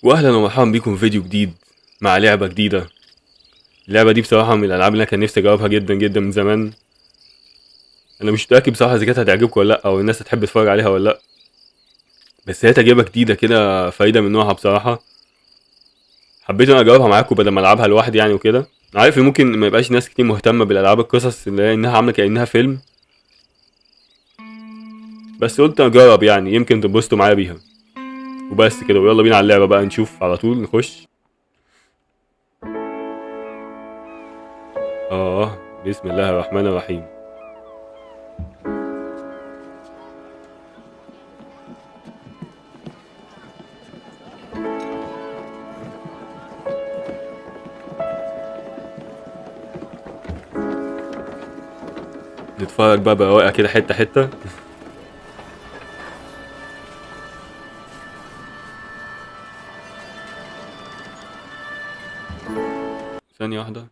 واهلا ومرحبا بيكم في فيديو جديد مع لعبة جديدة. اللعبة دي بصراحة من الالعاب اللي انا كان نفسي اجربها جدا جدا من زمان. انا مش متأكد بصراحة اذا كانت هتعجبكم ولا لا، او الناس هتحب تتفرج عليها ولا لا، بس هي تجربة جديدة كده، فايدة من نوعها بصراحة. حبيت انا اجربها معاكم بدل ما العبها لوحدي يعني وكده. عارف ان ممكن ما يبقاش ناس كتير مهتمة بالالعاب القصص اللي هي انها عاملة كأنها فيلم، بس قلت اجرب يعني يمكن تنبسطوا معايا بيها. وبس كده، ويلا بينا على اللعبة بقى، نشوف على طول نخش. بسم الله الرحمن الرحيم. نتفرج بقى برواقة كده حتة حتة. ثانية واحدة.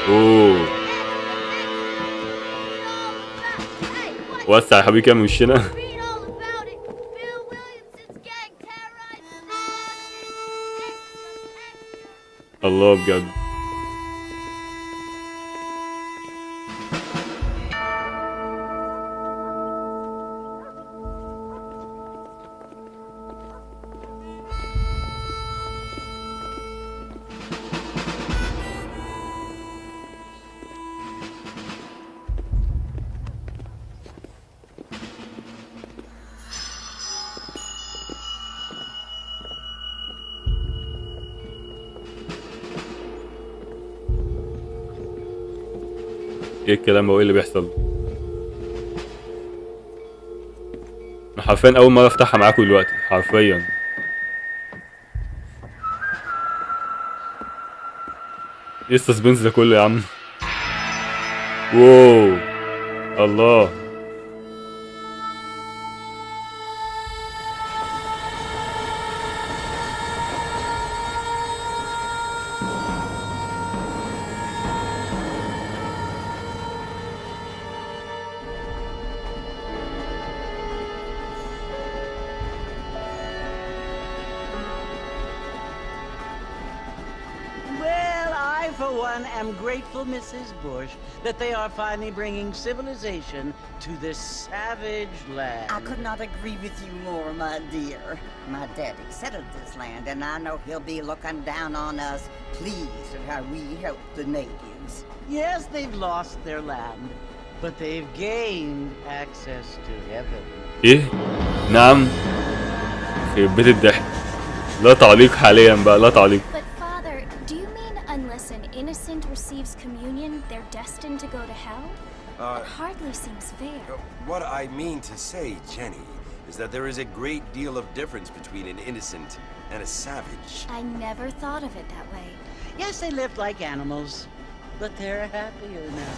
اوه، وسع يا حبيبي كده من وشنا. الله بجد. ايه الكلام ده وايه اللي بيحصل؟ انا حرفيا اول مرة افتحها معاكم دلوقتي حرفيا. ايه السسبنس ده كله يا عم؟ واو، الله. For one, am grateful, Mrs. Bush, that they are finally bringing civilization to this savage land. I could not agree with you more, my dear. My daddy settled this land, and I know he'll be looking down on us, pleased at how we help the natives. Yes, they've lost their land, but they've gained access to heaven. ايه؟ نعم. يخرب بيت الضحك. لا تعليق حاليا بقى، لا تعليق. Unless an innocent receives communion, they're destined to go to hell? It hardly seems fair. What I mean to say, Jenny, is that there is a great deal of difference between an innocent and a savage. I never thought of it that way. Yes, they lived like animals, but they're happier now.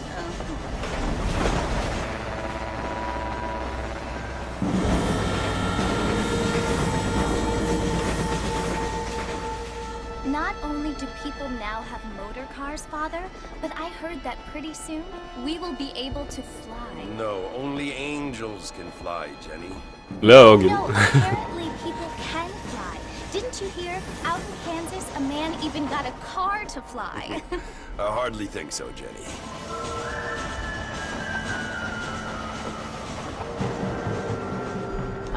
Not only do people now have motor cars, Father, but I heard that pretty soon we will be able to fly. No, only angels can fly, Jenny. لا راجل. No, apparently people can fly. Didn't you hear? Out in Kansas, a man even got a car to fly. I hardly think so, Jenny.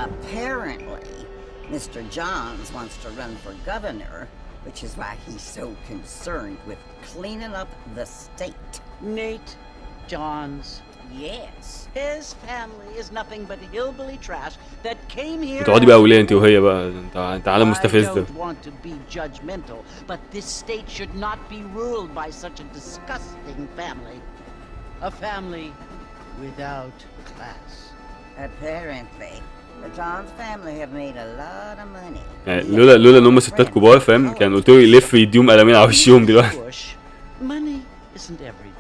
Apparently, Mr. Johns wants to run for governor, which is why he's so concerned with cleaning up the state. Nate Johns. Yes. His family is nothing but hillbilly trash that came here. تقعدي بقى وليه انت وهي بقى، انت عالم مستفز. I don't want to be judgmental, but this state should not be ruled by such a disgusting family. A family without class. Apparently, the Johns family have made a lot of money. يعني لولا ان هم ستات كبار فاهم، كان قلت له يلف يديهم قلمين على وشهم دلوقتي. Money isn't everything.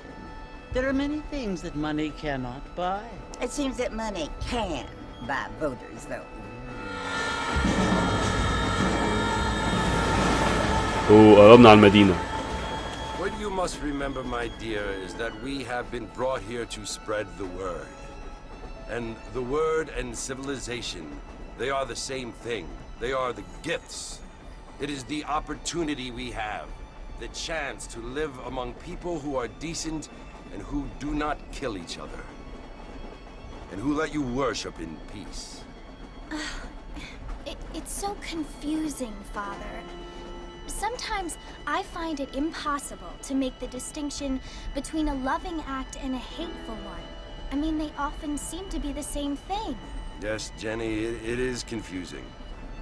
There are many things that money cannot buy. It seems that money can buy voters, though. وقربنا على المدينة. What you must remember, my dear, is that we have been brought here to spread the word. And the word and civilization, they are the same thing. They are the gifts. It is the opportunity we have, the chance to live among people who are decent and who do not kill each other, and who let you worship in peace. It's so confusing, Father. Sometimes I find it impossible to make the distinction between a loving act and a hateful one. I mean, they often seem to be the same thing. Yes, Jenny, it is confusing.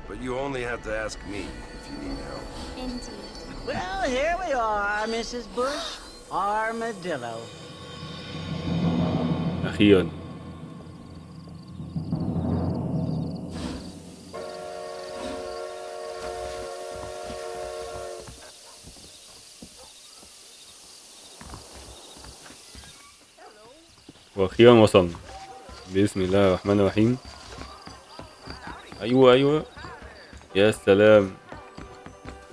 But you only have to ask me if you need help. Indeed. Well, here we are, Mrs. Bush. Armadillo. اخيرا. واخيرا وصلنا. بسم الله الرحمن الرحيم. ايوه يا سلام.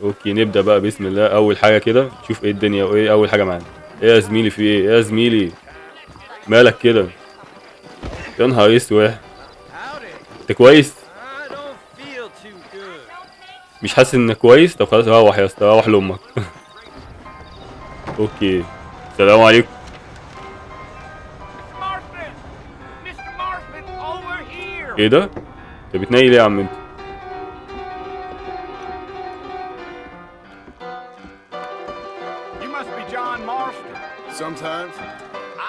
اوكي نبدأ بقى بسم الله. اول حاجة كده نشوف ايه الدنيا وايه اول حاجة معانا. ايه يا زميلي في ايه يا زميلي؟ مالك كده؟ يا نهار اسود. انت كويس؟ مش حاسس انك كويس؟ طب خلاص روح يا اسطى، روح لامك. اوكي السلام عليكم. ايه ده؟ انت بتنيل ايه يا عم انت؟ Sometimes.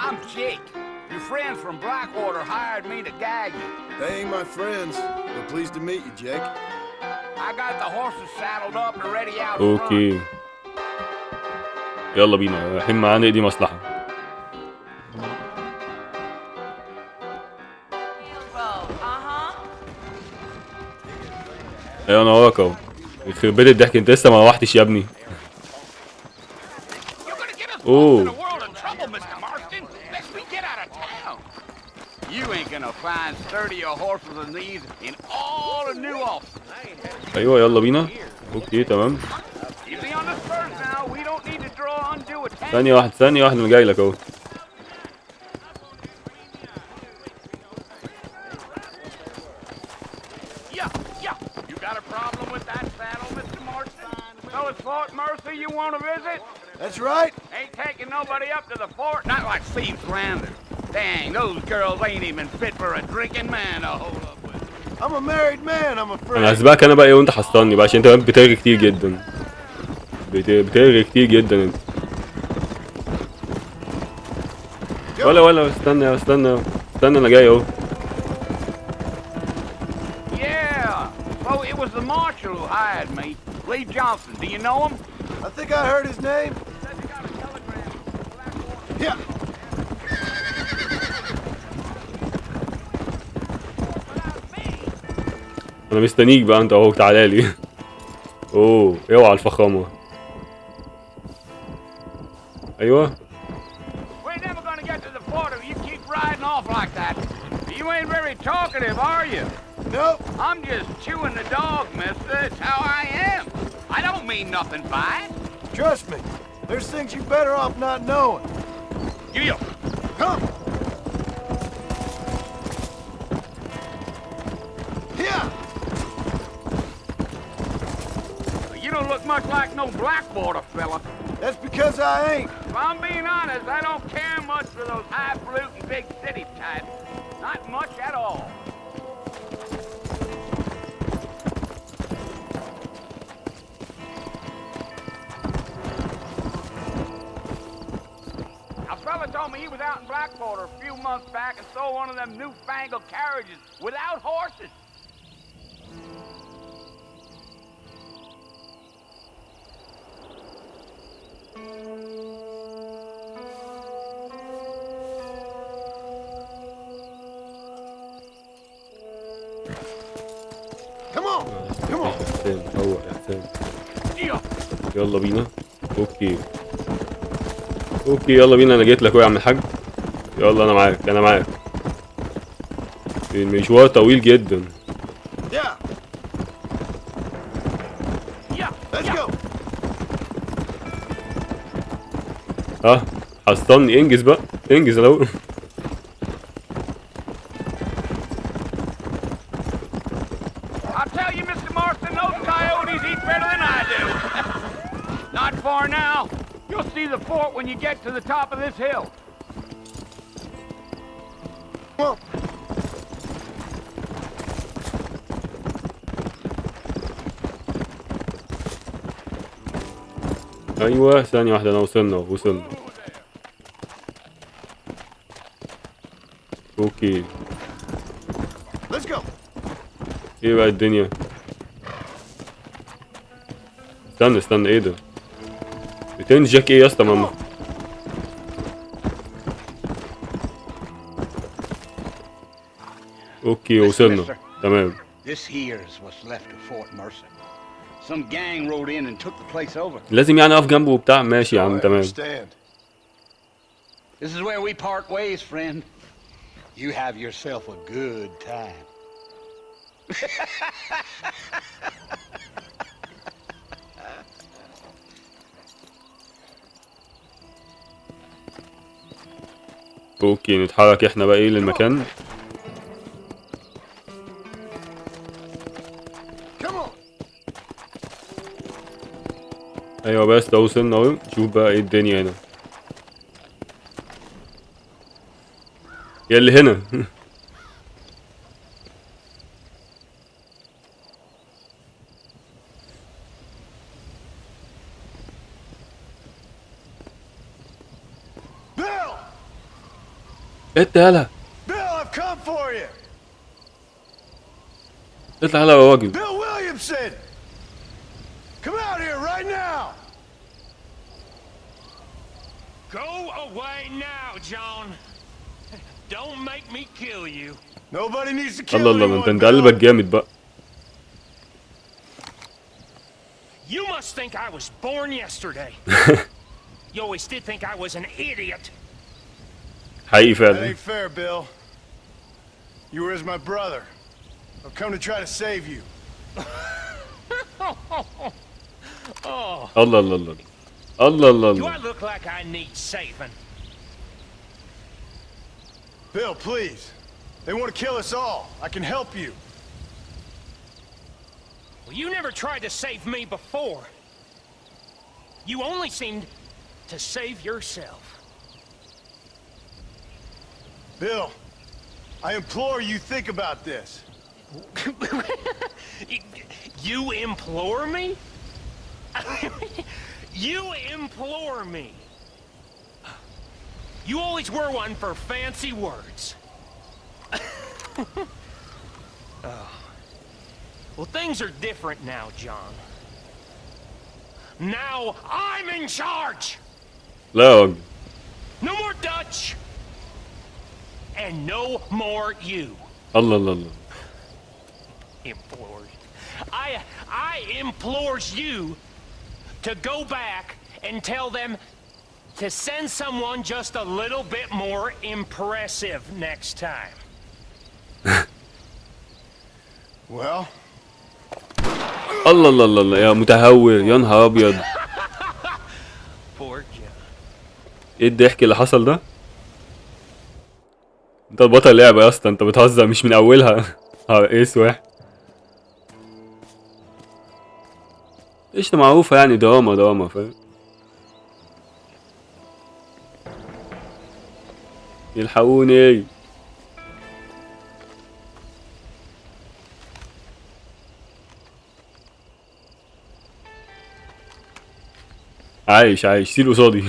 I'm Jake. Your friends from Blackwater hired me to gag you. They ain't my friends. But pleased to meet you, Jake. I got the horses saddled up and ready out front. اوكي يلا بينا رايحين معانا دي مصلحة. ايوه انا وراك اهو. يخرب بيت الضحك، انت لسه ما روحتش يا ابني. اوه You ain't gonna find sturdier horses than these in all of New Ulster. ايوه يلا بينا. اوكي تمام. Easy on the spurs now. We don't need to draw undue attention. ثانية واحدة انا جاي لك اهو. You got a problem with that saddle, Mr. Marston? So it's Fort Mercy you want to visit? That's right. Ain't taking nobody up to the fort, not like Steve's Grander. Dang, those girls ain't even fit for a drinking man to hold up with. I'm a married man, I'm afraid. انا هسبقك انا بقى ايه وانت حصلني بقى عشان انت بترغي كتير جدا. بترغي كتير جدا انت. ولا استنى انا جاي اهو. Yeah, well it was the marshal who hired me, Lee Johnson. Do you know him? I think I heard his name. Said they got a telegram from Blackwater. Yeah. انا مستنيك بقى انت اهو، تعالى لي. اوه اوعى الفخامه. ايوه We're never gonna get to the fort if you keep riding off like that. You ain't very talkative, are you? Nope. I'm just chewing the dog, mister. It's how I am. I don't mean nothing by it. Trust me. There's things you're better off not knowing. You. Come. Yeah. You don't look much like no Blackwater fella. That's because I ain't. If I'm being honest, I don't care much for those highfalutin big city types. Not much at all. A fella told me he was out in Blackwater a few months back and saw one of them newfangled carriages without horses. Come on. Come on. يا حسام روق يا حسام. يلا بينا. اوكي يلا بينا. انا جيت لك اهو يا عم الحاج. يلا انا معاك. المشوار طويل جدا. Yeah. Let's go. ها حصلني. انجز بقى انجز اهو. I'll tell you, Mr. Marston, those coyotes eat better than I do. Not far now. You'll see the fort when you get to the top of this hill. Whoa. ايوه ثانية واحدة، انا وصلنا. اوكي. Let's go. ايه بقى الدنيا؟ استنى ايه ده؟ بتنجك ايه يا اسطى ماما؟ اوكي وصلنا تمام. This here's what's left of Fort Mercer. Some gang rode in and took the place over. لازم يعني اقف جنبه وبتاع. ماشي يا عم تمام. This is where we part ways, friend. You have yourself a good time. اوكي نتحرك احنا بقى ايه للمكان. ايوه بس ده وصلنا اهو. نشوف بقى ايه الدنيا هنا. يا اللي هنا. انت يالا. Bill, I've come for you. اطلع يالا يا راجل. Bill Williamson. Come out here right now. Go away now, John. Don't make me kill you. Nobody needs to kill الله anyone. انت قلبك جامد بقى. You must think I was born yesterday. You always did think I was an idiot. حقيقي That فعلا. ain't fair, Bill. You were as my brother. I've come to try to save you. الله Do I look like I need saving? Bill, please. They want to kill us all. I can help you. Well, you never tried to save me before. You only seemed to save yourself. Bill, I implore you think about this. You implore me? You implore me? You always were one for fancy words. Oh. Well, things are different now, John. Now I'm in charge! لا يا راجل. No more Dutch! And no more you. الله Implores. I implores you to go back and tell them to send someone just a little bit more impressive next time. Well, الله يا متهور يا نهار ابيض. Poor John. ايه الضحك اللي حصل ده؟ انت البطل اللعبة يا اسطى، انت بتهزر مش من اولها. ايه سواح. قشطة معروفة يعني دراما فاهم. يلحقوني. عايش سيل قصادي.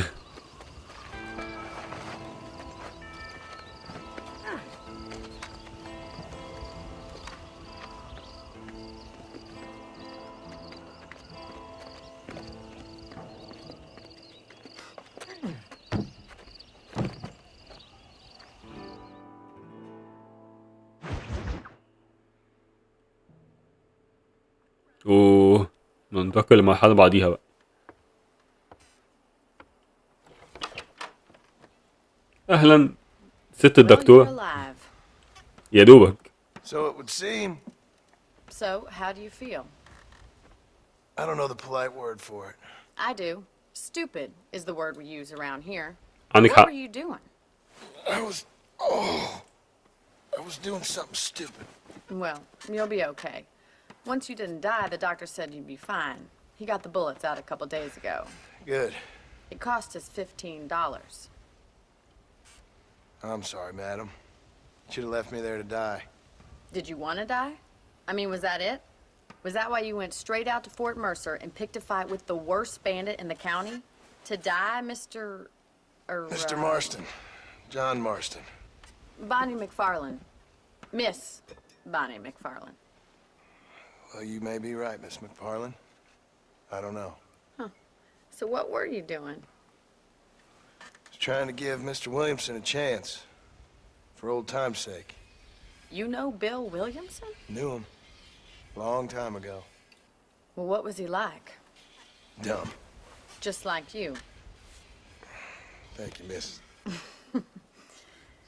اوه ننتقل للمرحلة بعديها بقى. اهلا ست الدكتور. يا دوبك. so it would seem. So, how do you feel? I don't know the polite word for it. I do. Stupid is the word we use around here. عندك What حق. were you doing? I was doing something stupid. Well, you'll be okay. Once you didn't die, the doctor said you'd be fine. He got the bullets out a couple days ago. Good. It cost us $15. I'm sorry, madam. You should have left me there to die. Did you want to die? I mean, was that it? Was that why you went straight out to Fort Mercer and picked a fight with the worst bandit in the county? To die, Mr. Mr. Marston. John Marston. Bonnie McFarlane. Miss Bonnie McFarlane. Well, you may be right, Miss McFarlane. I don't know. Huh. So what were you doing? Just trying to give Mr. Williamson a chance. For old time's sake. You know Bill Williamson? Knew him. Long time ago. Well, what was he like? Dumb. Just like you. Thank you, miss.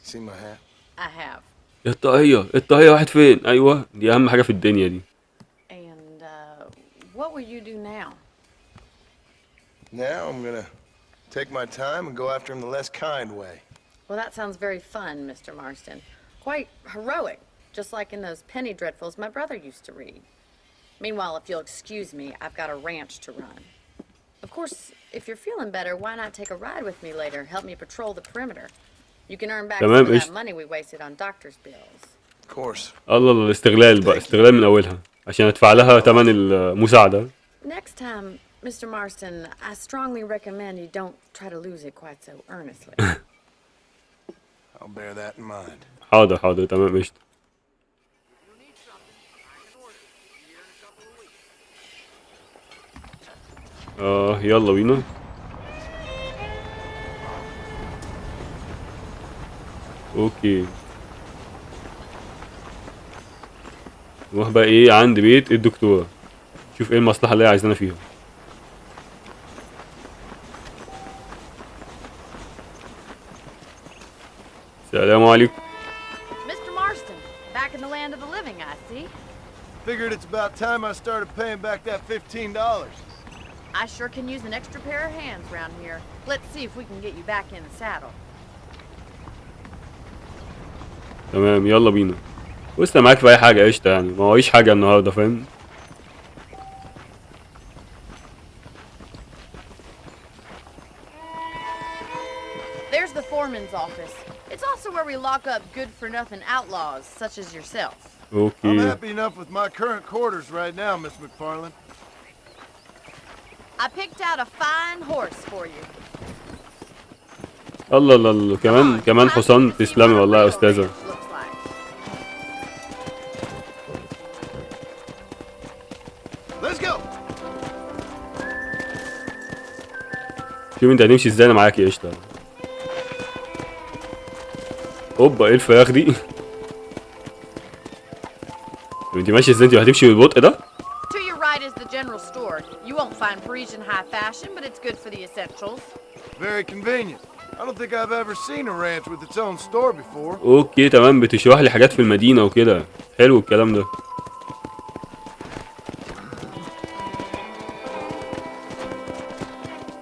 See my hat? I have. الطاقية واحد فين؟ ايوه دي اهم حاجة في الدنيا دي. And what will you do now? Now I'm gonna take my time and go after him the less kind way. Well, that sounds very fun, Mr. Marston. Quite heroic, just like in those penny dreadfuls my brother used to read. Meanwhile, if you'll excuse me, I've got a ranch to run. Of course, if you're feeling better, why not take a ride with me later? Help me patrol the perimeter. You can earn back some of that money we wasted on doctor's bills. Of course. الله الاستغلال بقى، استغلال من اولها عشان ادفع لها ثمن المساعدة. Next time, Mr. Marston, I strongly recommend you don't try to lose it quite so earnestly. I'll bear that in mind. حاضر تمام قشطة. يلا بينا. اوكي نروح بقى ايه عند بيت الدكتورة، شوف ايه المصلحة اللي هي عايزانا فيها. السلام عليكم. Mr. Marston, back in the land of the living, I see. Figured it's about time I started paying back that $15. I sure can use an extra pair of hands around here. Let's see if we can get you back in the saddle. تمام يلا بينا. بص انا معاك في اي حاجة قشطة يعني، ما وريش حاجة النهاردة فاهم. There's the foreman's office. It's also where we lock up good-for-nothing outlaws such as yourself. اوكي. I'm happy enough with my current quarters right now, Miss McFarlane. I picked out a fine horse for you. الله كمان حصان، تسلمي والله يا استاذة. Let's go. شوف انت هتمشي ازاي، انا معاك يا قشطة. اوبا ايه الفراخ دي؟ انت ماشي ازاي؟ انت هتمشي بالبطء ده؟ To your right is the general store. You won't find Parisian high fashion, but it's good for the essentials. Very convenient. I don't think I've ever seen a ranch with its own store before. اوكي تمام، بتشرح لي حاجات في المدينة وكده، حلو الكلام ده.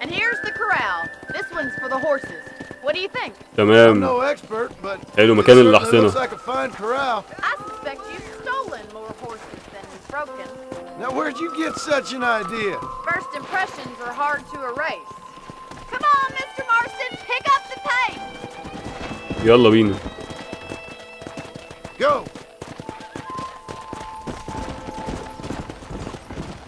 And here's the corral. This one's for the horses. What do you think? تمام. I'm no expert, but حلو مكان it الأحصنة. looks like a fine corral. I suspect you've stolen more horses than broken. Now, where'd you get such an idea? First impressions are hard to erase. Come on, Mr. Marston, pick up the pace. يلا بينا. Go.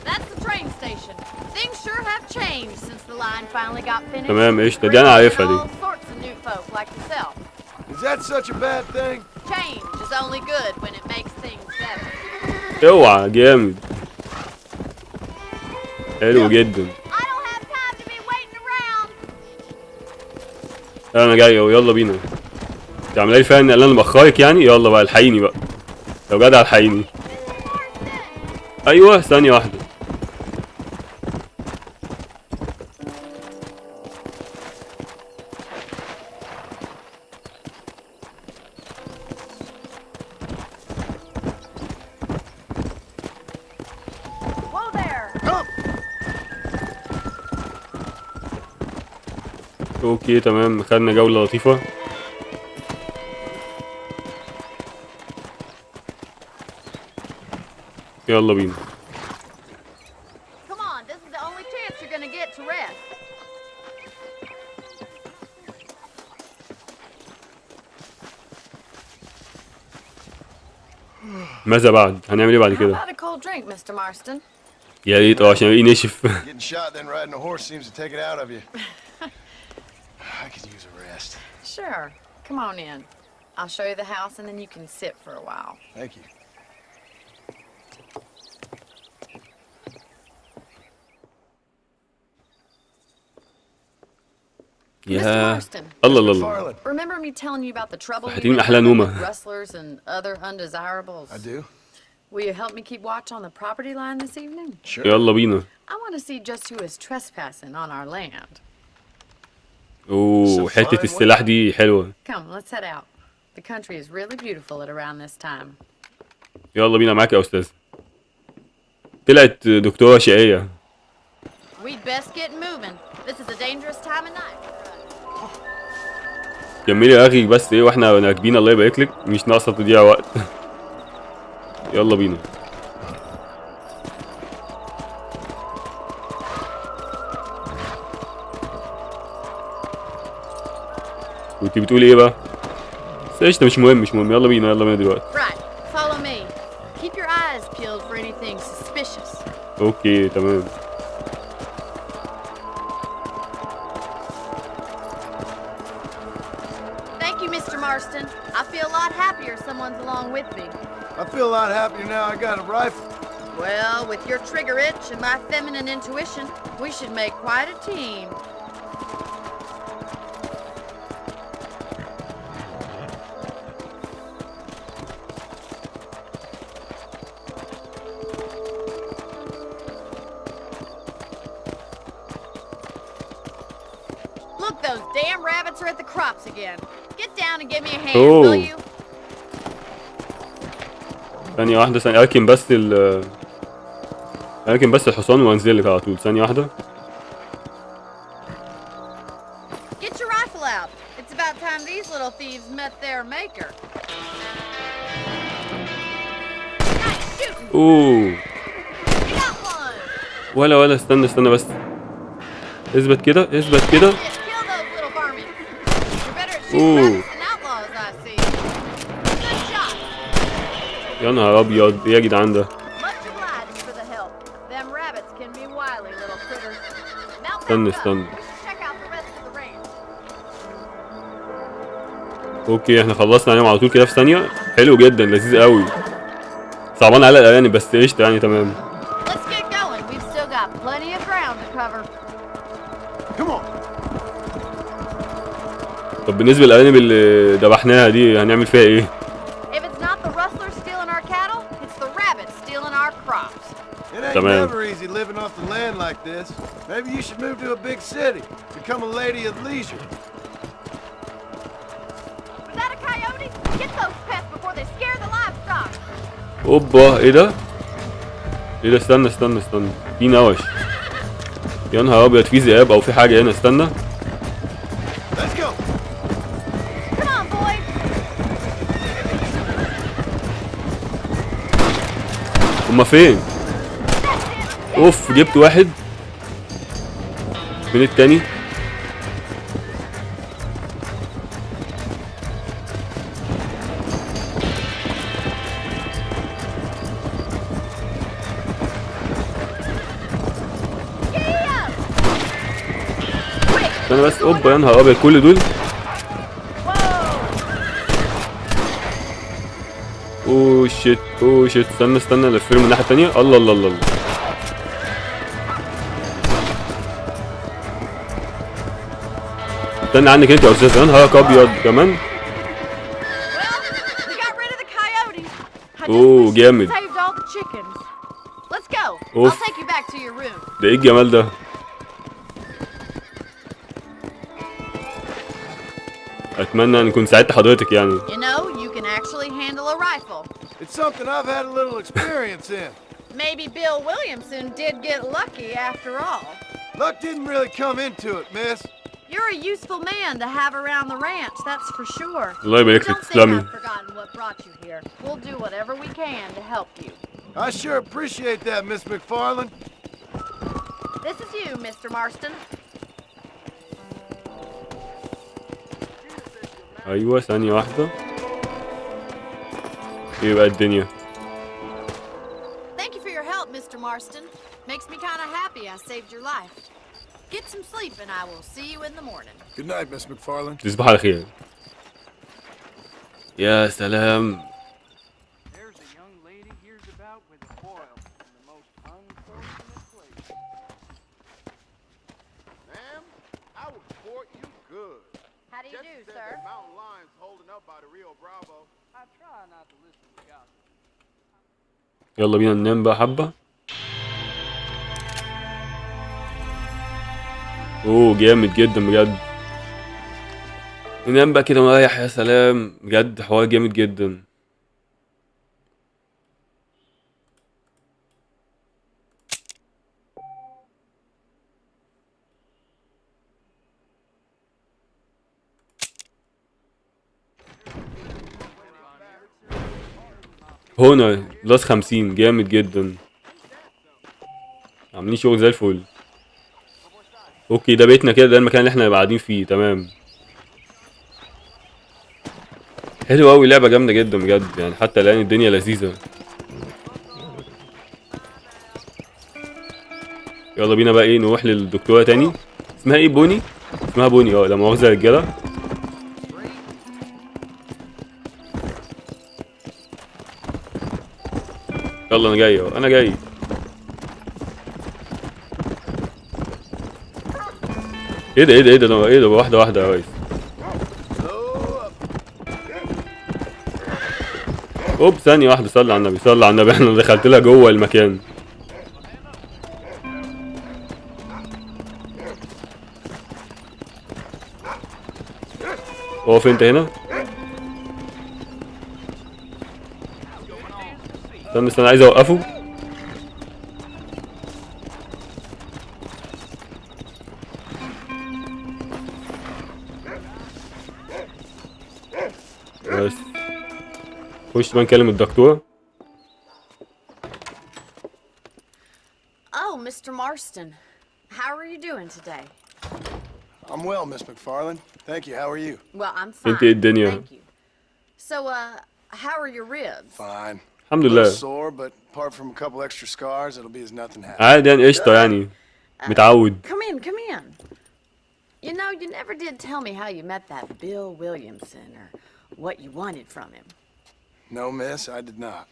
That's the train station. Things sure have changed since the line finally got finished. تمام قشطة، دي أنا عارفها دي. All sorts of new folk like yourself. Is that such a bad thing? Change is only good when it makes things better. اوعى جامد. حلو جدا. I don't have time to be waiting around. انا جاي اهو، يلا بينا. انت عامله لي فيها ان انا مأخرك يعني؟ يلا بقى الحقيني بقى. لو جدع الحقيني. ايوه ثانية واحدة. Whoa there. Come. اوكي تمام، خدنا جولة لطيفة. يلا بينا. Come on, this is the only chance you're gonna get to rest. ماذا بعد؟ هنعمل ايه بعد How كده؟ about a cold drink, Mr. Marston? يا ريت عشان ايه نشف. Getting shot then riding a horse seems to take it out of you. I could use a rest. Sure. Come on in. I'll show you the house and then you can sit for a while. Thank you. يا Marston. الله الله الله. Farland. Remember me telling you about the trouble هاتين you أحلى had نومة. with rustlers and other undesirables? I do. Will you help me keep watch on the property line this evening? Sure. يلا بينا. I want to see just who is trespassing on our land. اوه حتة السلاح دي حلوة. Come, let's head out. The country is really beautiful at around this time. يلا بينا معاك يا أستاذ. طلعت دكتورة شقية. We'd best get moving. This is a dangerous time of night. كملي يا أخي بس ايه واحنا راكبين الله يبارك لك مش ناقصة تضيع وقت. يلا بينا. كنتي بتقولي ايه بقى؟ بس قشطة مش مهم يلا بينا دلوقتي. Right. Follow me. Keep your eyes peeled for anything suspicious. اوكي تمام. Thank you, Mr. Marston. I feel a lot happier someone's along with me. I feel a lot happier now I got a rifle. Well, with your trigger itch and my feminine intuition, we should make quite a team. Look, those damn rabbits are at the crops again. Get down and give me a hand, Oh. will you? ثانية واحدة اركن بس الحصان وانزل لك على طول. ثانية واحدة. Get your rifle out. It's about time these little thieves met their maker. Nice shooting. اوه You got one. ولا استنى بس. اثبت كده. Kill those little varmints. You're better at shooting Ooh. rabbits than outlaws, I see. Good shot. يا نهار ابيض ايه يا جدعان ده؟ Much obliged for the help. Them rabbits can be wily little critters. Now استنى back up. استنى. We should check out the rest of the range. اوكي احنا خلصنا عليهم على طول كده في ثانية. حلو جدا لذيذ قوي. صعبان على الارانب بس قشطة يعني تمام. Let's get going. We've still got plenty of ground to cover. Come on. طب بالنسبة للارانب اللي ذبحناها دي هنعمل فيها ايه؟ If it's not the rustlers stealing our cattle, it's the rabbits stealing our crops. It ain't Tamam. never easy living off the land like this. Maybe you should move to a big city. Become a lady of leisure. Was that a coyote? Get those pests before they scare the livestock. اوبا ايه ده؟ استنى في نوش. يا نهار ابيض في ذئاب او في حاجة هنا. استنى. Let's go. Come on, boys. هما فين؟ اوف جبت واحد. فين التاني؟ استنى بس. اوبا يا نهار ابيض كل دول. اوه شيت استنى لفيهم من الناحية التانية. الله استنى عنك انت يا استاذ. يا نهارك ابيض كمان. Well, we got rid of the coyotes. I just اوه wish we جامد. saved all the chickens. Let's go. Oof. I'll take you back to your room. ده ايه الجمال ده؟ اتمنى ان كنت ساعدت حضرتك يعني. You know, you can actually handle a rifle. It's something I've had a little experience in. Maybe Bill Williamson did get lucky after all. Luck didn't really come into it, miss. You're a useful man to have around the ranch, that's for sure. الله يبارك لك. Don't think تسلمي. I've forgotten what brought you here. We'll do whatever we can to help you. I sure appreciate that, Miss McFarland. This is you, Mr. Marston. ايوه ثانية واحدة. ايه بقى الدنيا؟ Thank you for your help, Mr. Marston. Makes me kind of happy I saved your life. Get some sleep and I will see you in the morning. Good night, Miss McFarland. تصبح على خير. يا سلام. There's a young lady here's about with a foil in the most unfortunate place. Ma'am, I will court you good. How do you do, sir? The mountain lion's holding up by the Rio Bravo. I try not to listen to gossip. يلا بينا ننام بقى حبة. اوه جامد جدا بجد. ننام بقى كده مريح يا سلام بجد حوار جامد جدا. هنا بلس 50 جامد جدا. عاملين شغل زي الفل. اوكي ده بيتنا كده، ده المكان اللي احنا هنبقى قاعدين فيه. تمام حلو اوي، لعبة جامدة جدا بجد يعني، حتى الان الدنيا لذيذة. يلا بينا بقى ايه نروح للدكتورة تاني. اسمها ايه؟ بوني؟ اسمها بوني. لا مؤاخذة يا رجالة. يلا انا جاي اهو، انا جاي. ايه ده ايه ده ايه ده ايه ده؟ واحدة واحدة يا ريس. اوب ثانية واحدة، صلي على النبي صلي على النبي. احنا دخلت لها جوه المكان. اقف انت هنا. استنى عايز اوقفه. بس خش بقى نكلم الدكتور. Oh, Mr. Marston. How are you doing today? I'm well, Miss McFarland. Thank you. How are you? Well, I'm fine. انت ايه الدنيا؟ Thank you. So, how are your ribs? Fine. الحمد A little لله. sore, but apart from a couple extra scars, it'll be as nothing happened. عادي يعني قشطة يعني. متعود. Come in. You know, you never did tell me how you met that Bill Williamson or what you wanted from him. No, miss, I did not.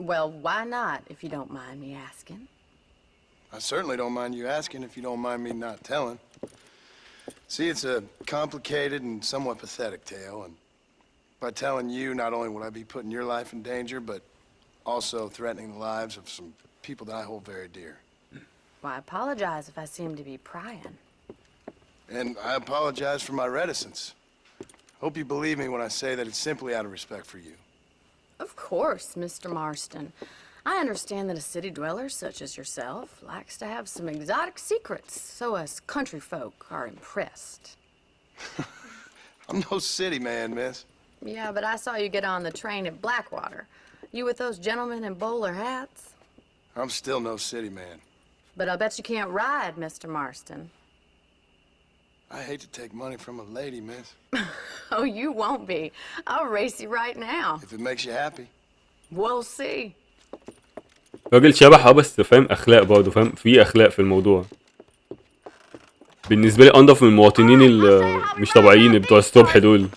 Well, why not, if you don't mind me asking? I certainly don't mind you asking if you don't mind me not telling. See, it's a complicated and somewhat pathetic tale, and by telling you, not only will I be putting your life in danger, but also threatening the lives of some people that I hold very dear. Well, I apologize if I seem to be prying. And I apologize for my reticence. Hope you believe me when I say that it's simply out of respect for you. Of course, Mr. Marston. I understand that a city dweller such as yourself likes to have some exotic secrets, so us country folk are impressed. I'm no city man, miss. Yeah, but I saw you get on the train at Blackwater. You with those gentlemen in bowler hats? I'm still no city man. But I'll bet you can't ride, Mr. Marston. I hate to take money from a lady, miss. Oh, you won't be. I'll race you right now. If it makes you happy. We'll see. راجل شبح بس فاهم اخلاق برضه، فاهم في اخلاق في الموضوع. بالنسبه لي انضف من المواطنين اللي مش طبيعيين بتوع الصبح دول.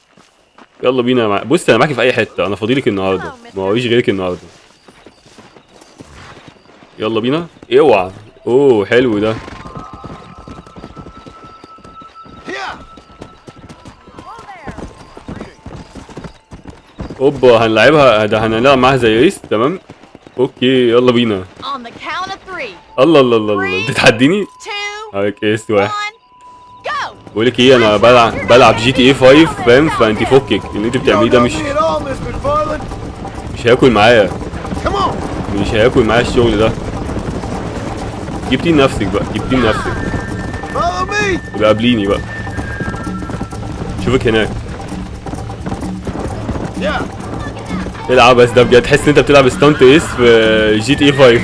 يلا بينا بص انا معاكي في اي حته، انا فاضيلك النهارده ما هويش غيرك النهارده. يلا بينا. اوعى. اوه حلو ده. اوبا هنلعبها، ده هنلعب معاها زي ريس. تمام اوكي يلا بينا. On the count of 3. الله الله الله الله بتتحديني؟ 2. هاك اس واحد. 1. Go. بقول لك ايه، انا بلعب جي تي اي 5 فاهم، فانت فكك اللي انت بتعمليه ده مش هياكل معايا. مش هياكل معايا الشغل ده. جبتين نفسك بقى، جبتين نفسك. يبقى قابليني بقى. شوفك هناك. ايه العبث ده بجد، تحس ان انت بتلعب ستانت ايس في جي تي اي 5.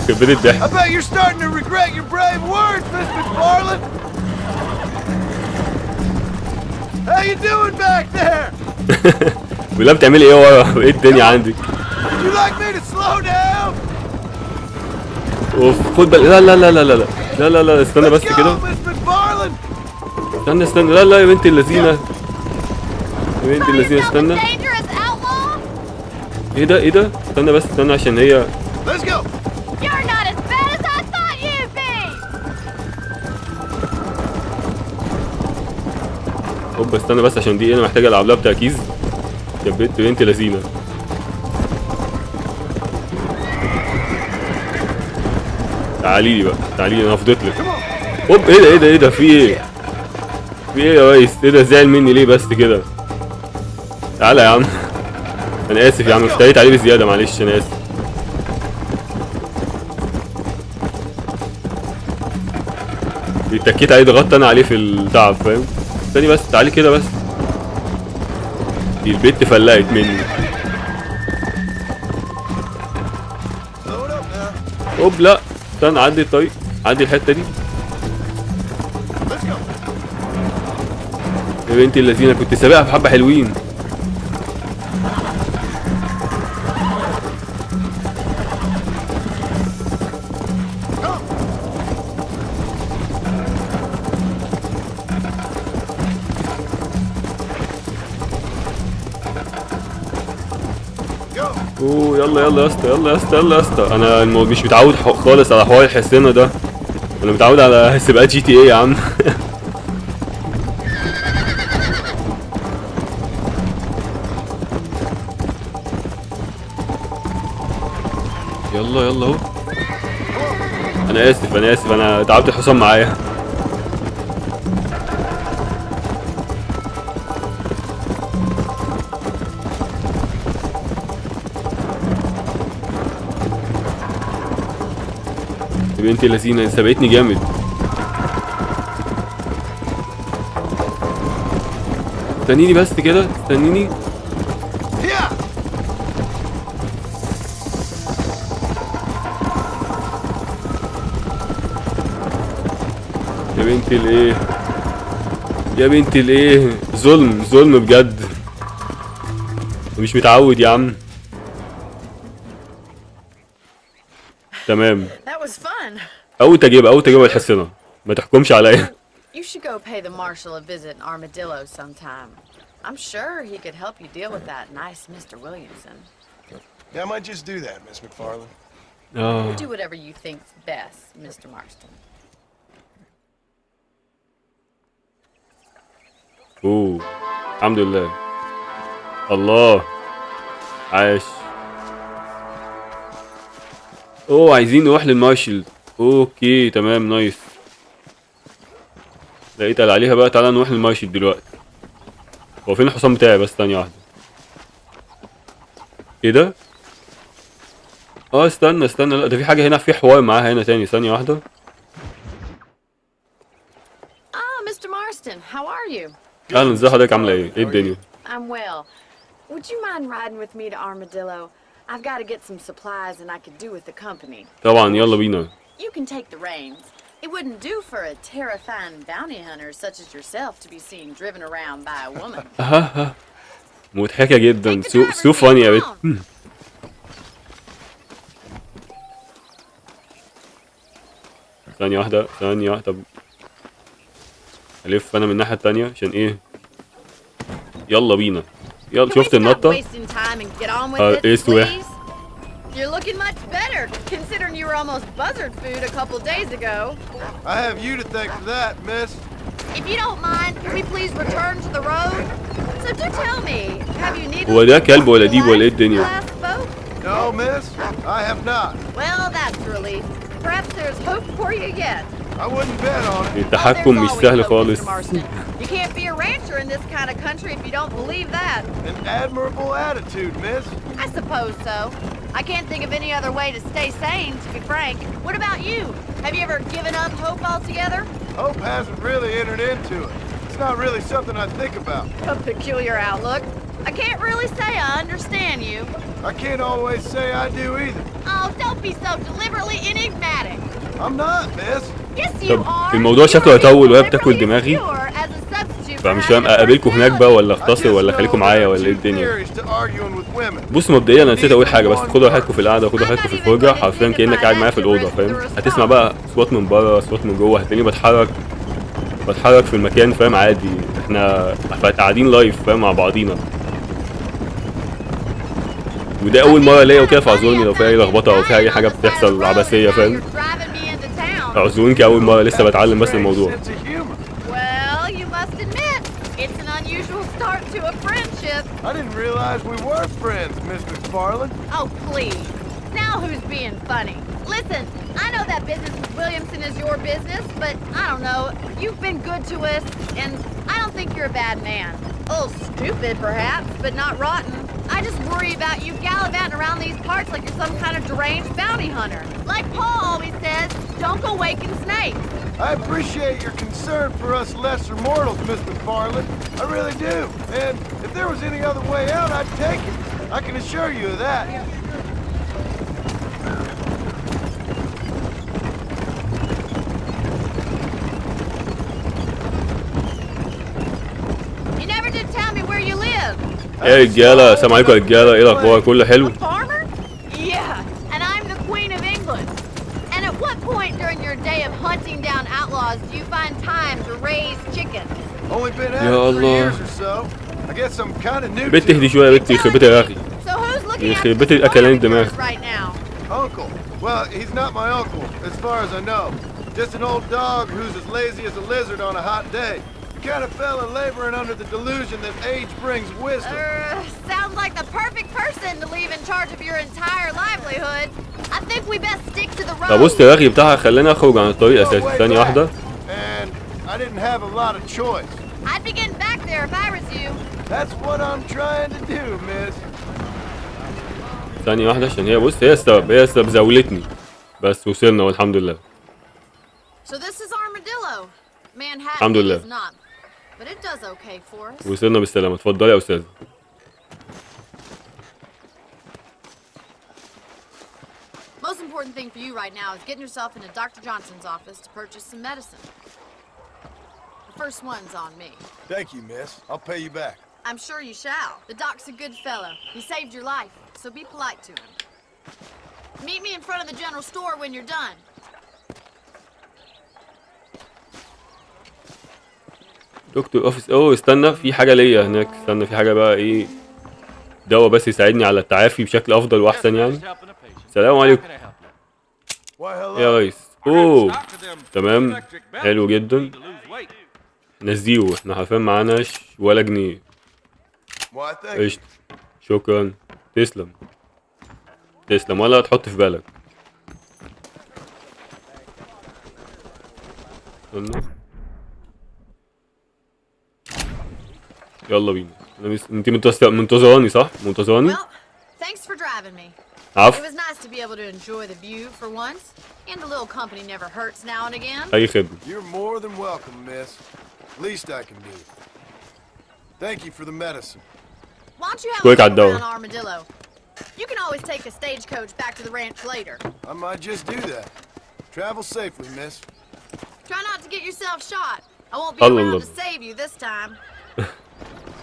كبرت الضحك. I bet you're starting to regret your brave words, Miss McFarland. How you doing back there? ولا بتعملي ايه ورا؟ ايه الدنيا عندك؟ Would you like me to slow down? اوف خد بالك. لا لا لا لا لا لا لا لا استنى بس Let's كده. go, Miss McFarland. استنى استنى. لا لا يا بنت اللذينه، يا بنت اللذينه استنى. ايه ده ايه ده؟ استنى بس استنى عشان هي. Let's go. You're not as bad as I thought you'd be! هوب استنى بس عشان دي انا محتاج العب لها بتركيز. يا بنت لذينه. تعالي لي بقى، تعالي لي انا فضيت لك. هوب ايه ده ايه ده ايه ده في ايه؟ في ايه يا ريس؟ ايه ده زعل مني ليه بس كده؟ تعالى يا عم. انا اسف يا عم افتريت عليه بزياده معلش انا اسف. اتكيت عليه ضغطت انا عليه في التعب فاهم؟ استني بس تعالي كده بس. دي البت فلقت مني. هوب لا استنى عدي الطريق، عدي الحته دي. يا بنت اللذينه كنت سابقها في حبه حلوين. اوه يلا يلا يا اسطى يلا يا اسطى يلا يا اسطى. انا مش متعود خالص على حوار الحصينه ده، انا متعود على سباقات جي تي اي يا عم. يلا يلا اهو. انا اسف انا اسف انا تعبت الحصان معايا. يا بنتي اللذينه سبقتني جامد. استنيني بس كده استنيني. يا بنتي الايه يا بنتي الايه ظلم ظلم بجد، مش متعود يا عم. تمام اول تجربه الحصينه ما تحكمش عليا. You should go pay the marshal a visit in Armadillo sometime. I'm sure he could help you deal with that nice Mr. Williamson. Yeah, I might just do that, Miss McFarland. Do whatever you think's best, Mr. Marston. اوه الحمد لله. الله عاش. اوه عايزين نروح للمارشل. اوكي تمام نايس. لقيت قال عليها بقى تعالى نروح للمارشل دلوقتي. هو فين الحصان بتاعي بس ثانية واحدة. ايه ده؟ استنى استنى لا ده في حاجة هنا في حوار معاها هنا تاني ثانية واحدة. Mr. Marston, how are you? اهلا ازي حضرتك عاملة ايه؟ ايه الدنيا؟ I'm well. Would you mind riding with me to Armadillo? I've got to get some supplies and I could do with the company. طبعا يلا بينا. You can take the reins. It wouldn't do for a terrifying bounty hunter such as yourself to be seen driven around by a woman. مضحكة جدا. سو فاني يا بنت. ثانية واحدة ثانية واحدة. ألف أنا من الناحية التانية عشان إيه؟ يلا بينا. يلا شفت النطة؟ إيه سواح؟ You're looking much better, considering you were almost buzzard food a couple days ago. I have you to thank for that, miss. If you don't mind, can we please return to the road? So do tell me, have you needed هو ده كلب ولا ديب ولا إيه الدنيا؟ No, miss, I have not. Well, that's a relief. Perhaps there's hope for you yet. I wouldn't bet on it. التحكم مش سهل خالص. You can't be a rancher in this kind of country if you don't believe that. An admirable attitude, miss. I suppose so. I can't think of any other way to stay sane, to be frank. What about you? Have you ever given up hope altogether? Hope hasn't really entered into it. It's not really something I think about. A peculiar outlook. I can't really say I understand you. I can't always say I do either. Oh, don't be so deliberately enigmatic. I'm not, miss. Yes, you طب are. الموضوع شكله هيطول وهي بتاكل Deliberately دماغي، obscure as a substitute فمش for فاهم having a اقابلكم هناك بقى ولا I just اختصر ولا know خليكم there معايا are ولا ايه two الدنيا. theories to arguing with women. بص مبدئيا انا نسيت اقول حاجه، بس خدوا راحتكم في القعده وخدوا راحتكم في الفرجه، حرفيا كانك قاعد معايا في الاوضه فاهم. هتسمع بقى اصوات من بره اصوات من جوه، هتلاقيني بتحرك في المكان فاهم عادي. احنا قاعدين لايف فاهم مع بعضينا، وده اول مره ليا وكده، فاعذروني لو في اي لخبطه او في اي حاجه بتحصل عبثيه فاهم. اعذروني كاول مره لسه بتعلم بس الموضوع. Sense of humor. Well, you must admit, it's an unusual start to a friendship. I didn't realize we were friends, Miss McFarland. Oh, please. Now who's being funny? Listen, I know that business with Williamson is your business, but I don't know. You've been good to us, and I don't think you're a bad man. A little stupid, perhaps, but not rotten. I just worry about you gallivanting around these parts like you're some kind of deranged bounty hunter. Like Paul always says, don't go waking snakes. I appreciate your concern for us lesser mortals, Miss McFarland. I really do. And if there was any other way out, I'd take it. I can assure you of that. You never did tell me where you live. ايه يا رجاله، السلام عليكم يا رجاله، ايه الاخبار؟ كله حلو؟ A farmer? Yeah, and I'm the Queen of England. And at what point during your day of hunting down outlaws do you find time to raise chickens? Only been at يا it 3 الله. years or so. I guess I'm kind of new بنت to اهدي it. شويه يا بنتي، يخرب بيت يا اخي. So who's looking يخرب after بيت the الاكلان farm الدماغ. right now? Uncle? Well, he's not my uncle, as far as I know. Just an old dog who's as lazy as a lizard on a hot day. The kind of fella laboring under the delusion that age brings wisdom. Sounds like the perfect person to leave in charge of your entire livelihood. I think we best stick to the road. طب بص الرغي بتاعها خلاني اخرج عن الطريق No way اساسا. ثانيه واحده. And I didn't have a lot of choice. I'd be getting back there if I was you. That's what I'm trying to do, miss. ثانيه واحده عشان هي بص هي السبب زاولتني، بس وصلنا والحمد لله. So this is Armadillo. Manhattan الحمد لله. is not, but it does okay for us. وصلنا بالسلامه. اتفضلي يا استاذ. Most important thing for you right now is getting yourself into Dr. Johnson's office to purchase some medicine. The first one's on me. Thank you, miss. I'll pay you back. I'm sure you shall. The doc's a good fellow. He saved your life, so be polite to him. Meet me in front of the general store when you're done. دكتور اوفيس. اوه استنى، في حاجه ليا هناك. استنى، في حاجه بقى ايه، دواء بس يساعدني على التعافي بشكل افضل واحسن يعني. السلام عليكم Why, hello. يا ريس. اوه تمام، حلو جدا. نزيهو، احنا حرفيا معناش ولا جنيه. Why, thank you. قشطة، شكرا. تسلم تسلم، ولا تحط في بالك. استنى. يلا بينا. انت منتظراني صح؟ منتظراني؟ Well, thanks for driving me. It عفو. was nice to be able to enjoy the view for once, and a little company never hurts now and again. اي خدمة. You're more than welcome, miss. Least I can do. Thank you for the medicine. Why don't you have Quick, a I look don't. around Armadillo? You can always take a stagecoach back to the ranch later. I might just do that. Travel safely, miss. Try not to get yourself shot. I won't be الله around الله. to save you this time.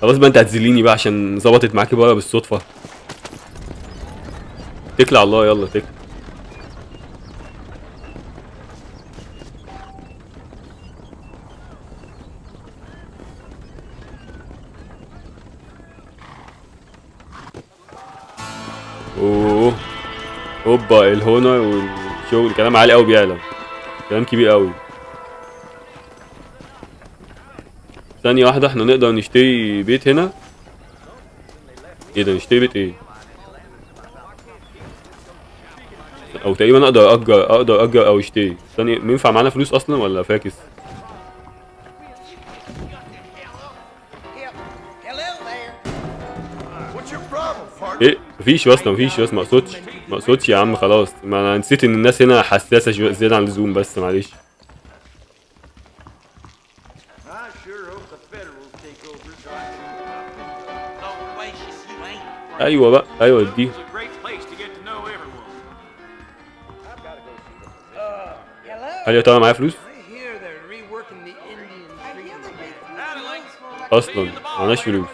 خلاص بقى انت هتذليني بقى عشان ظبطت معاكي بره بالصدفة. اتكل على الله، يلا اتكل. اوه هوبا، الهونر والشغل كلام عالي قوي بيعلى، كلام كبير قوي. ثانية واحدة، احنا نقدر نشتري بيت هنا. ايه ده، نشتري بيت ايه؟ او تقريبا اقدر اجر او اشتري. ثانية، ينفع معانا فلوس اصلا ولا فاكس؟ ايه مفيش اصلا، مفيش اصلا، ما اقصدش يا عم. خلاص، ما انا نسيت ان الناس هنا حساسة زيادة عن اللزوم، بس معلش. I sure hope the Federals take over so I can... Don't waste ايوه بقى، ايوه دي. هل يا ترى معايا فلوس؟ اصلا معناش فلوس.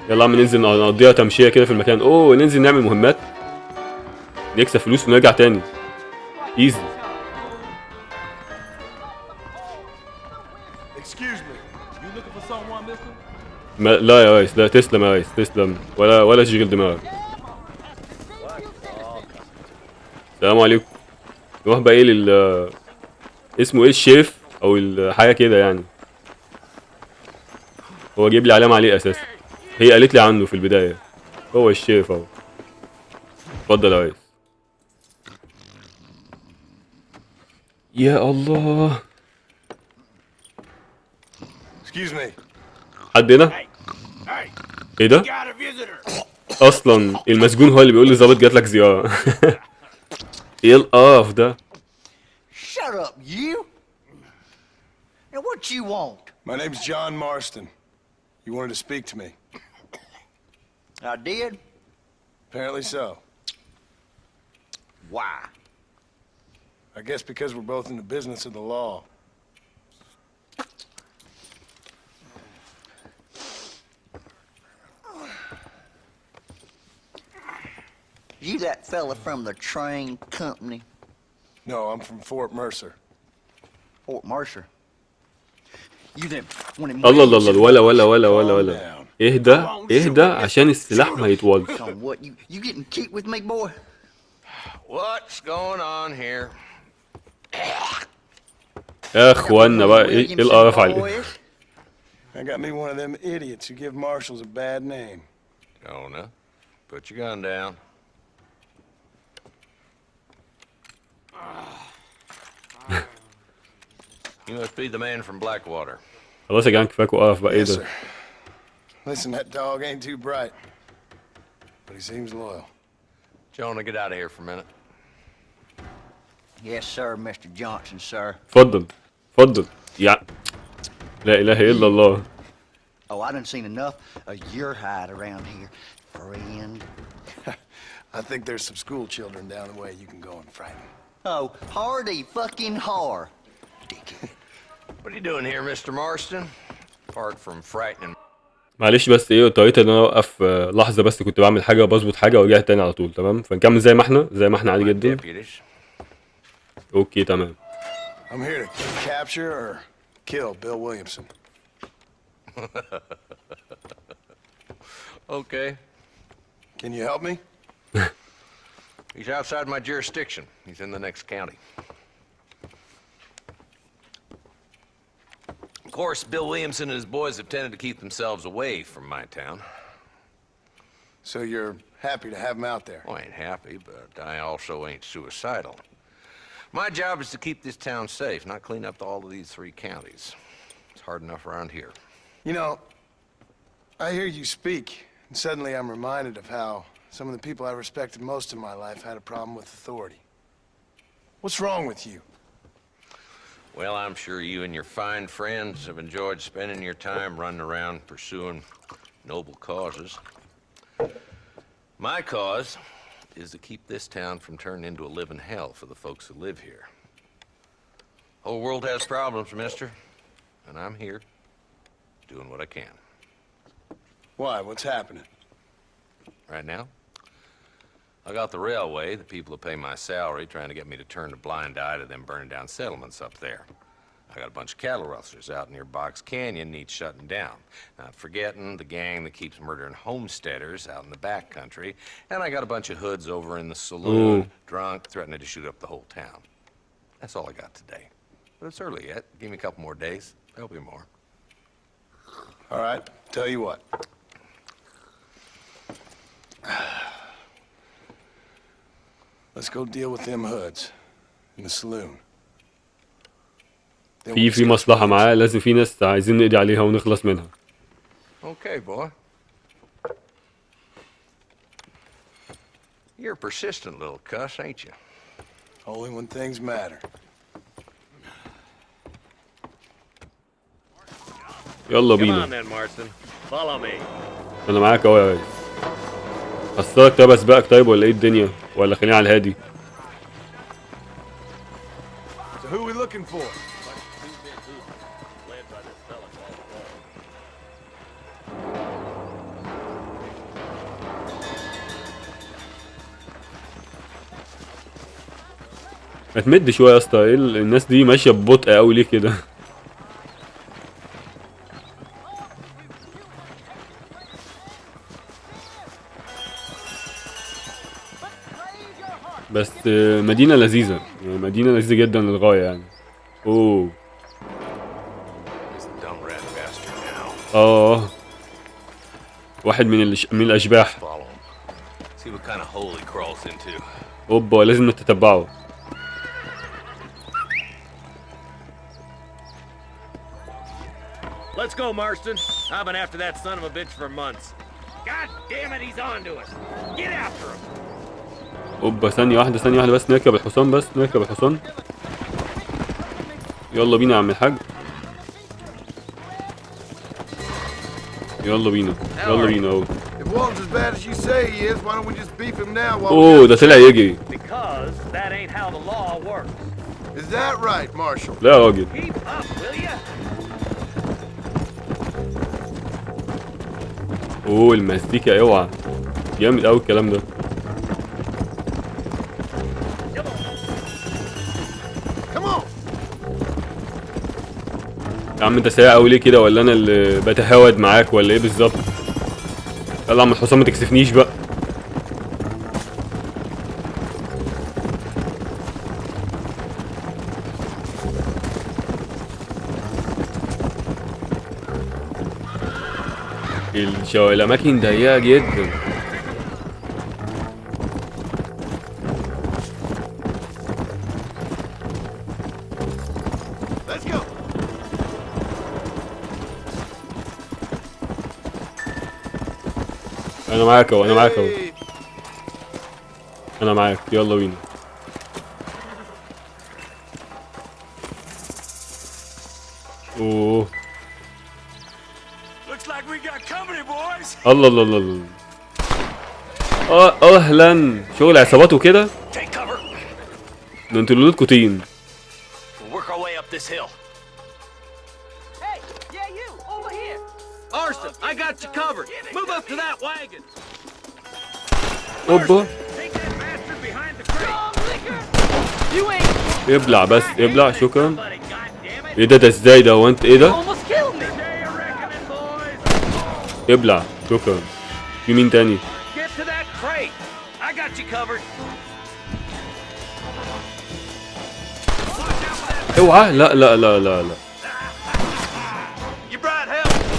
يلا عم ننزل نقضيها تمشيه كده في المكان. اوه ننزل نعمل مهمات نكسب فلوس ونرجع تاني. ايزي. لا يا ريس، لا تسلم يا ريس، تسلم، ولا تشغل دماغك. السلام عليكم. نروح بقى ايه اسمه ايه الشيف او حاجه كده يعني. هو جايب لي علامه عليه اساسا، هي قالت لي عنه في البدايه. هو الشيف اهو. اتفضل يا ريس. يا الله. Excuse me. حد هنا؟ ايه ده؟ اصلا المسجون هو اللي بيقول للظابط جات لك زياره. ايه القرف ده؟ Shut up, you! Now what you want? My name's John Marston. You wanted to speak to me. I did? Apparently so. Why? I guess because we're both in the business of the law. You that fella from the train company? No, I'm from Fort Mercer. Fort Mercer? You them when it الله الله الله. ولا اهدى عشان السلاح ما يطولش. what you getting kicked with me, boy? What's going on here? يا اخوانا بقى ايه القرف عليه. I got me one of them idiots who give marshals a bad name. Jonah, put your gun down. You must be the man from Blackwater. خلاص يا جدعان كفاك وقرف بقى. ايه Yes, ده؟ sir. Listen, that dog ain't too bright, but he seems loyal. Jonah, get out of here for a minute. Yes, sir, Mr. Johnson, sir. اتفضل يا لا اله الا الله. Oh, I done seen enough of your hide around here, friend. I think there's some school children down the way you can go and frighten. Oh, hardy fucking har. Dickhead. What are you doing here, Mr. Marston? Apart from frightening. معلش بس ايه اضطريت ان انا اوقف لحظه، بس كنت بعمل حاجه بظبط حاجه ورجعت تاني على طول. تمام، فنكمل زي ما احنا عادي جدا. اوكي تمام. I'm here to capture or kill Bill Williamson. Okay. Can you help me? He's outside my jurisdiction. He's in the next county. Of course, Bill Williamson and his boys have tended to keep themselves away from my town. So you're happy to have him out there? Well, I ain't happy, but I also ain't suicidal. My job is to keep this town safe, not clean up all of these 3 counties. It's hard enough around here. You know, I hear you speak, and suddenly I'm reminded of how some of the people I respected most in my life had a problem with authority. What's wrong with you? Well, I'm sure you and your fine friends have enjoyed spending your time running around pursuing noble causes. My cause is to keep this town from turning into a living hell for the folks who live here. Whole world has problems, mister, and I'm here doing what I can. Why? What's happening? Right now, I got the railway, the people who pay my salary, trying to get me to turn a blind eye to them burning down settlements up there. I got a bunch of cattle rustlers out near Box Canyon needs shutting down. Not forgetting the gang that keeps murdering homesteaders out in the back country. And I got a bunch of hoods over in the saloon, drunk, threatening to shoot up the whole town. That's all I got today. But it's early yet. Give me a couple more days. There'll be more. All right, tell you what. Let's go deal with them hoods in the saloon. في مصلحة معاه، لازم في ناس عايزين نقضي عليها ونخلص منها. Okay, boy. You're a persistent little cuss, ain't you? Only when things matter. يلا Come بينا. on then, Marston. Follow me. انا معاك اهو يا ريس. اصلك طيب اسبقك طيب ولا ايه الدنيا؟ ولا خلينا على الهادي؟ So who are we looking for? ما تمد شويه يا اسطى، ايه الناس دي ماشيه ببطء قوي ليه كده؟ بس مدينه لذيذه، يعني مدينه لذيذه جدا للغايه يعني. اوه واحد من الاشباح. اوبا لازم نتتبعه. Let's go, Marston. I've been after that son of a bitch for months. God damn it, he's on to us. Get after him. اوبا ثانية واحدة بس نركب الحصان. يلا بينا يا عم الحاج. يلا بينا اهو. If Walton's as bad as you say he is, why don't we just beef him now while اوه ده طلع يجري. Because that ain't how the law works. Is that right, Marshal? لا يا راجل. Keep up, will ya? اوه المزيكا اوعى، جامد قوي الكلام ده. يا عم انت سريع قوي ليه كده؟ ولا انا اللي بتهاود معاك ولا ايه بالظبط؟ يلا يا عم الحصان ما تكسفنيش بقى. الأماكن ضيقة جدا. أنا معاك أهو أنا معاك يلا بينا. أوه الله اهلا. شغل عصابات وكده. ده انتوا لولودكوا طين. اوبا ابلع بس ابلع شكرا. ايه ده ازاي ده؟ هو انت ايه ده؟ ابلع شكرا. في مين تاني؟ اوعى لا لا لا لا لا.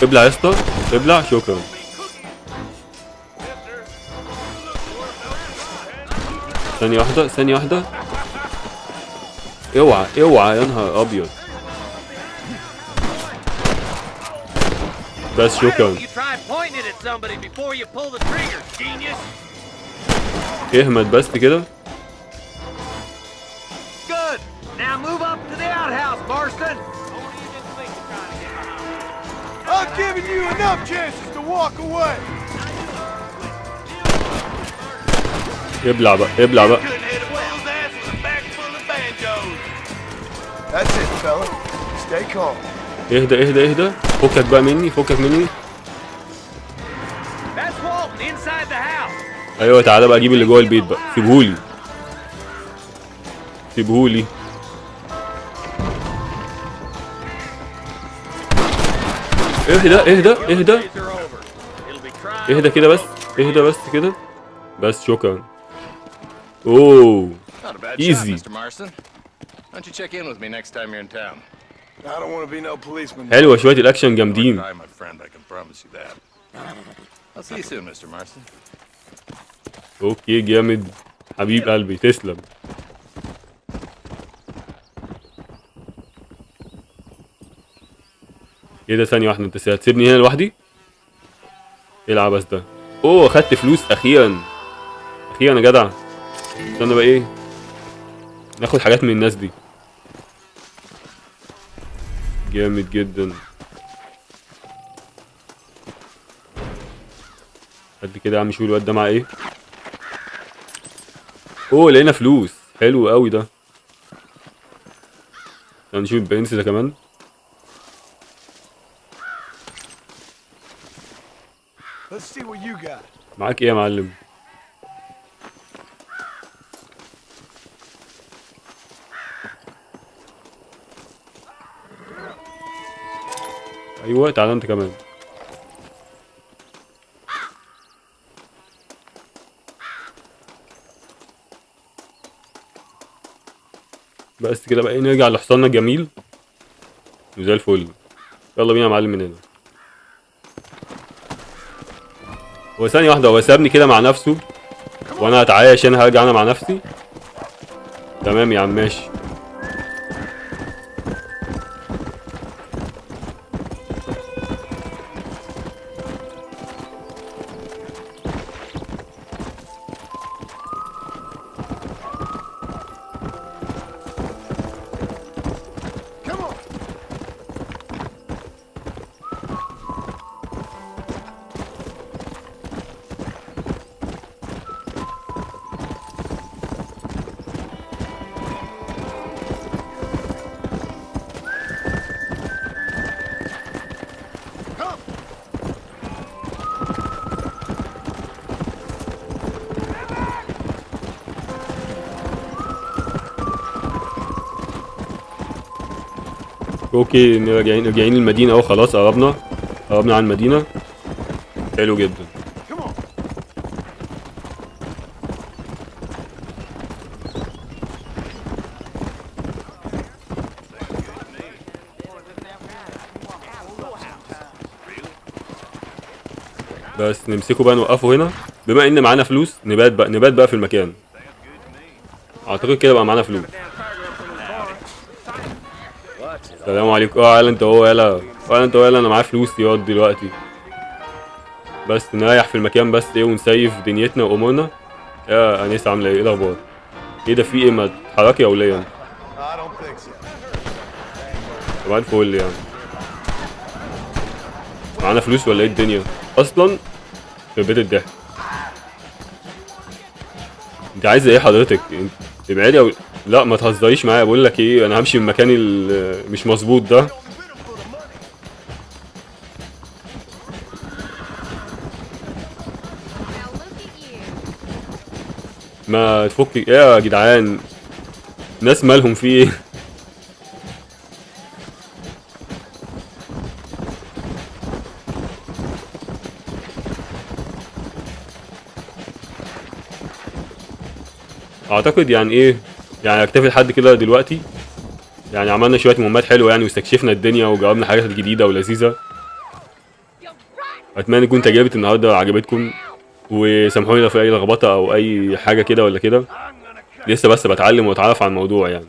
ابلع يا اسطى ابلع شكرا. ثانية واحدة. اوعى يا نهار ابيض. بس شكرا. اهمد بس كده. I've given you enough chances to walk away. ابلع بقى That's it, fella. Stay calm. اهدى. فكك بقى مني. ايوه تعالى بقى اجيب اللي جوه البيت بقى. سيبهولي. اهدى كده بس. كده بس شكرا. اوه ايزي. حلوة شوية الأكشن جامدين. اوكي جامد حبيب قلبي تسلم. ايه ده؟ ثانية واحدة، انت هتسيبني هنا لوحدي؟ ايه العبث ده؟ اوه خدت فلوس اخيرا يا جدع. استنى بقى ايه؟ ناخد حاجات من الناس دي. جامد جدا. قد كده يا عم. شوف الواد ده مع ايه؟ اوه لقينا فلوس، حلو قوي ده. نشوف البرنس ده كمان. Let's see what you got. معاك ايه يا معلم؟ ايوه تعالى انت كمان. بس كده بقى نرجع لحصاننا الجميل وزي الفل. يلا بينا يا معلم من هنا. هو ثانية واحدة، هو سابني كده مع نفسه وانا هتعايش، انا هرجع انا مع نفسي. تمام يا عم ماشي. اوكي راجعين المدينة اهو، خلاص قربنا عن المدينة. حلو جدا. بس نمسكه بقى نوقفه هنا، بما ان معانا فلوس نبات بقى في المكان. اعتقد كده بقى معانا فلوس. السلام عليكم. يلا انت هو، يلا انا معايا فلوس ياض دلوقتي. بس نريح في المكان بس ايه، ونسيف دنيتنا وامورنا. يا انيس عامله ايه الاخبار؟ ايه ده في ايه، ما تتحركي يا وليه؟ طبعا الفل يعني. معانا فلوس ولا ايه الدنيا اصلا؟ في بيت الضحك. انت عايزه ايه حضرتك؟ انت ابعدي او لا ما تهزريش معايا. بقول لك ايه، انا همشي من مكاني مش مظبوط ده. ما تفكي ايه يا جدعان، ناس مالهم في ايه؟ اعتقد يعني ايه، يعني اكتفي لحد كده دلوقتي. يعني عملنا شويه مهمات حلوه يعني، واستكشفنا الدنيا وجربنا حاجات جديده ولذيذه. اتمنى تكون تجربه النهارده عجبتكم، وسامحوني لو في اي لخبطه او اي حاجه كده ولا كده، لسه بس بتعلم واتعرف على الموضوع يعني.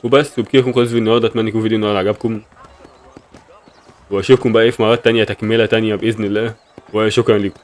وبس، وبكده يكون خلص فيديو النهارده. اتمنى يكون فيديو النهارده عجبكم، واشوفكم بقى ايه في مرات تانية، تكمله تانية باذن الله، وشكرا لكم.